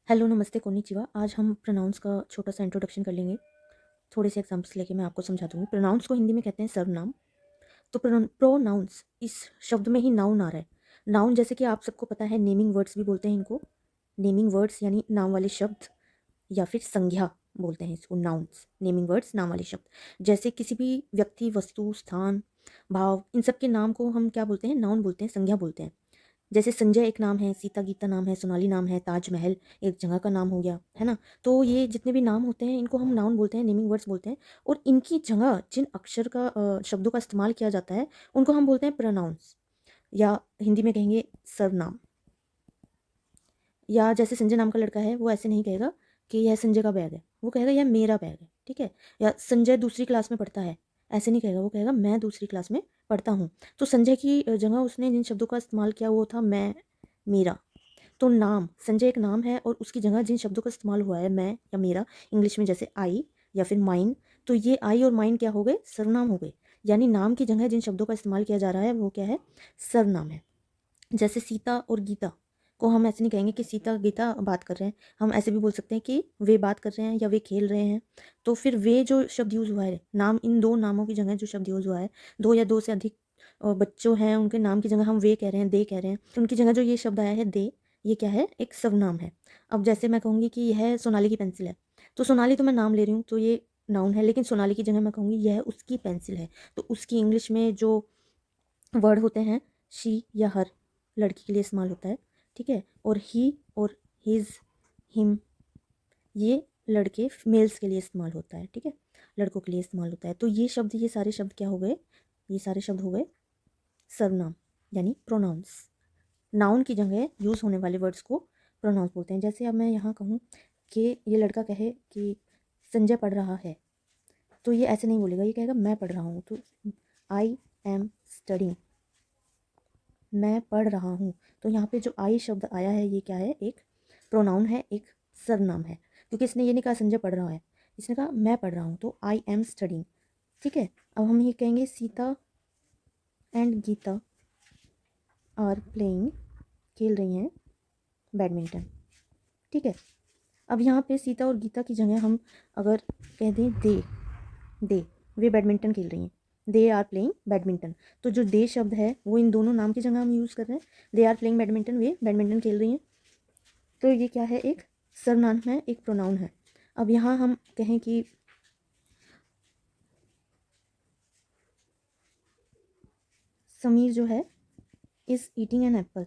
Hello, नमस्ते, कोन्निचिवा। आज हम प्रोनाउंस का छोटा-सा इंट्रोडक्शन कर लेंगे। थोड़े से एग्ज़ाम्पल्स लेके मैं आपको समझा दूँगी। प्रोनाउंस को हिंदी में कहते हैं सर्वनाम। तो प्रोनाउंस इस शब्द में ही नाउन आ रहा है। नाउन जैसे कि आप सबको पता है नेमिंग वर्ड्स भी बोलते हैं इनको। नेमिंग वर्ड्स यानी नाम वाले शब्द या फिर संज्ञा बोलते हैं इसको नाउन्स। नेमिंग वर्ड्स नाम वाले शब्द। जैसे किसी भी व्यक्ति, वस्तु, स्थान, भाव इन सब के नाम को हम क्या बोलते हैं? नाउन बोलते हैं, संज्ञा बोलते हैं। जैसे संजय एक नाम है, सीता गीता नाम है, सोनाली नाम है, ताजमहल एक जगह का नाम हो गया, है ना? तो ये जितने भी नाम होते हैं इनको हम नाउन बोलते हैं, नेमिंग वर्ड्स बोलते हैं और इनकी जगह जिन अक्षर का शब्दों का इस्तेमाल किया जाता है उनको हम बोलते हैं प्रोनाउंस या हिंदी में कहेंगे सर्वनाम। या जैसे संजय नाम का लड़का है वो ऐसे नहीं कहेगा कि यह संजय का बैग है, वो कहेगा यह मेरा बैग है, ठीक है? या संजय दूसरी क्लास में पढ़ता है, ऐसे नहीं कहेगा, वो कहेगा मैं दूसरी क्लास में पढ़ता हूँ। तो संजय की जगह उसने जिन शब्दों का इस्तेमाल किया वो था मैं, मेरा। तो नाम, संजय एक नाम है और उसकी जगह जिन शब्दों का इस्तेमाल हुआ है मैं या मेरा, इंग्लिश में जैसे आई या फिर माइन, तो ये आई और माइन क्या हो गए? सर्वनाम हो गए। यानी नाम की जगह जिन शब्दों का इस्तेमाल किया जा रहा है वो क्या है? सर्वनाम है। जैसे सीता और गीता को हम ऐसे नहीं कहेंगे कि सीता गीता बात कर रहे हैं, हम ऐसे भी बोल सकते हैं कि वे बात कर रहे हैं या वे खेल रहे हैं। तो फिर वे जो शब्द यूज़ हुआ है, नाम, इन दो नामों की जगह जो शब्द यूज़ हुआ है, दो या दो से अधिक बच्चों हैं उनके नाम की जगह हम वे कह रहे हैं, दे कह रहे हैं, तो उनकी जगह जो ये शब्द आया है दे, ये क्या है? एक सर्वनाम है। अब जैसे मैं कहूँगी कि यह सोनाली की पेंसिल है, तो सोनाली तो मैं नाम ले रही हूँ तो ये नाउन है, लेकिन सोनाली की जगह मैं कहूँगी यह उसकी पेंसिल है, तो उसकी इंग्लिश में जो वर्ड होते हैं शी या हर, लड़की के लिए इस्तेमाल होता है, ठीक है? और ही और हिज, हिम, ये लड़के मेल्स के लिए इस्तेमाल होता है, ठीक है? लड़कों के लिए इस्तेमाल होता है। तो ये शब्द, ये सारे शब्द क्या हो गए? ये सारे शब्द हो गए सर्वनाम यानी प्रोनाउंस। नाउन की जगह यूज़ होने वाले वर्ड्स को प्रोनाउंस बोलते हैं। जैसे अब मैं यहाँ कहूँ कि ये लड़का कहे कि संजय पढ़ रहा है, तो ये ऐसे नहीं बोलेगा, ये कहेगा मैं पढ़ रहा हूँ। तो आई एम स्टडिंग, मैं पढ़ रहा हूँ। तो यहाँ पे जो आई शब्द आया है ये क्या है? एक प्रोनाउन है, एक सर्वनाम है, क्योंकि इसने ये नहीं कहा संजय पढ़ रहा है, इसने कहा मैं पढ़ रहा हूँ, तो आई एम स्टडिंग, ठीक है? अब हम ये कहेंगे Sita and Gita are playing, खेल रही हैं बैडमिंटन, ठीक है? अब यहाँ पे सीता और गीता की जगह हम अगर कह दें दे, वे बैडमिंटन खेल रही हैं, दे आर प्लेइंग बैडमिंटन, तो जो दे शब्द है वो इन दोनों नाम की जगह हम यूज़ कर रहे हैं। दे आर प्लेइंग बैडमिंटन, वे बैडमिंटन खेल रही हैं, तो ये क्या है? एक सर्वनाम है, एक प्रोनाउन है। अब यहाँ हम कहें कि समीर जो है इज़ ईटिंग एन एप्पल,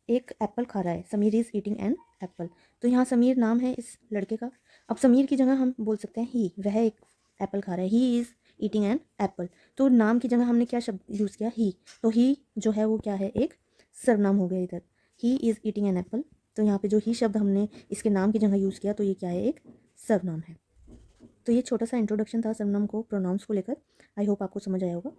एक एप्पल खा रहा है, Sameer is eating an apple, तो यहाँ समीर नाम है इस लड़के का। अब समीर की जगह हम बोल सकते हैं ही, वह एक एप्पल खा रहा है, he is eating an apple, तो नाम की जगह हमने क्या शब्द यूज़ किया? ही, तो ही जो है वो क्या है? एक सर्वनाम हो गया इधर, he is eating an apple, तो यहाँ पे जो ही शब्द हमने इसके नाम की जगह यूज़ किया तो ये क्या है? एक सर्वनाम है। तो ये छोटा सा इंट्रोडक्शन था सर्वनाम को, प्रोनाउंस को लेकर। आई होप आपको समझ आया होगा।